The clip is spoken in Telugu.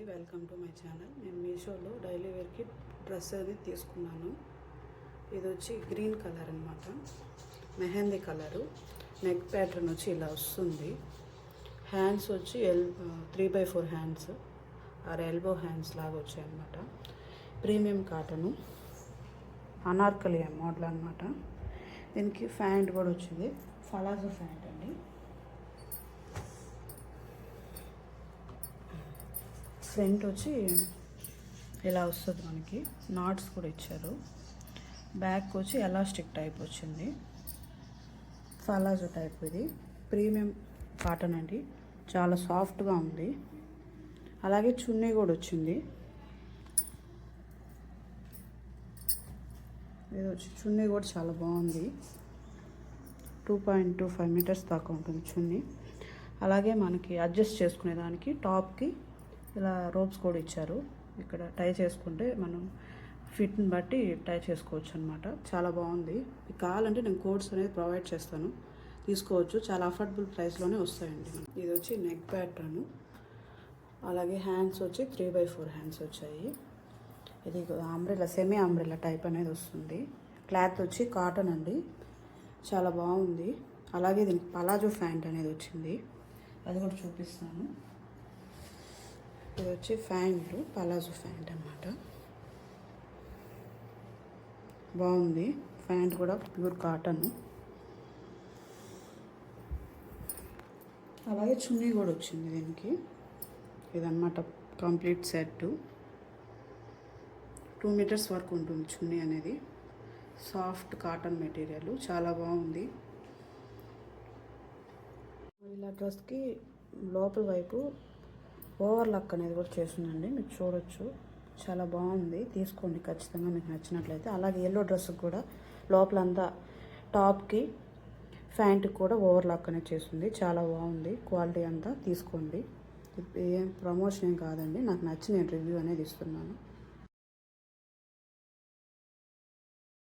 Welcome to my channel. నేను మీషోలో డైలీ వేర్కి డ్రెస్ అది తీసుకున్నాను. ఇది వచ్చి గ్రీన్ కలర్ అనమాట, మెహందీ కలరు. నెక్ ప్యాటర్న్ వచ్చి ఇలా వస్తుంది. హ్యాండ్స్ వచ్చి 3/4 హ్యాండ్స్ ఆర్ ఎల్బో హ్యాండ్స్ లాగా వచ్చాయి అనమాట. ప్రీమియం కాటను, అనార్కలి మోడల్ అనమాట. దీనికి ప్యాంట్ కూడా వచ్చింది, పలాజో ప్యాంట్ అండి. ఫ్రంట్ వచ్చి ఇలా వస్తుంది, మనకి నాట్స్ కూడా ఇచ్చారు. బ్యాక్ వచ్చి ఎలాస్టిక్ టైప్ వచ్చింది, పలాజో టైప్. ఇది ప్రీమియం కాటన్ అండి, చాలా సాఫ్ట్గా ఉంది. అలాగే చున్నీ కూడా వచ్చింది. ఇది వచ్చి చున్నీ కూడా చాలా బాగుంది, 2.25 మీటర్స్ దాకా ఉంటుంది చున్నీ. అలాగే మనకి అడ్జస్ట్ చేసుకునేదానికి టాప్కి ఇలా రోప్స్ కూడా ఇచ్చారు. ఇక్కడ టై చేసుకుంటే మనం ఫిట్ని బట్టి టై చేసుకోవచ్చు అనమాట. చాలా బాగుంది. మీకు కావాలంటే నేను కోడ్స్ అనేది ప్రొవైడ్ చేస్తాను, తీసుకోవచ్చు. చాలా అఫోర్డబుల్ ప్రైస్లోనే వస్తాయండి. ఇది వచ్చి నెక్ ప్యాటర్ను. అలాగే హ్యాండ్స్ వచ్చి 3/4 హ్యాండ్స్ వచ్చాయి. ఇది అంబ్రెల్లా, సెమీ అంబ్రెల్లా టైప్ అనేది వస్తుంది. క్లాత్ వచ్చి కాటన్ అండి, చాలా బాగుంది. అలాగే దీనికి పలాజో ప్యాంట్ అనేది వచ్చింది, అది కూడా చూపిస్తాను. ఇది వచ్చి ప్యాంట్, పలాజో ప్యాంట్ అన్నమాట. బాగుంది. ప్యాంట్ కూడా ప్యూర్ కాటన్. అలాగే చున్నీ కూడా వచ్చింది దీనికి. ఇదన్నమాట కంప్లీట్ సెట్. 2 మీటర్స్ వరకు ఉంటుంది చున్నీ అనేది. సాఫ్ట్ కాటన్ మెటీరియల్, చాలా బాగుంది. ఇలా డ్రెస్కి లోపల వైపు ఓవర్లాక్ అనేది కూడా చేస్తుందండి, మీరు చూడొచ్చు. చాలా బాగుంది, తీసుకోండి ఖచ్చితంగా మీకు నచ్చినట్లయితే. అలాగే ఎల్లో డ్రెస్కి కూడా లోపలంతా టాప్కి ప్యాంట్కి కూడా ఓవర్లాక్ అనేది చేస్తుంది, చాలా బాగుంది. క్వాలిటీ అంతా తీసుకోండి. ఏం ప్రమోషన్ ఏం కాదండి, నాకు నచ్చి నేను రివ్యూ అనేది ఇస్తున్నాను.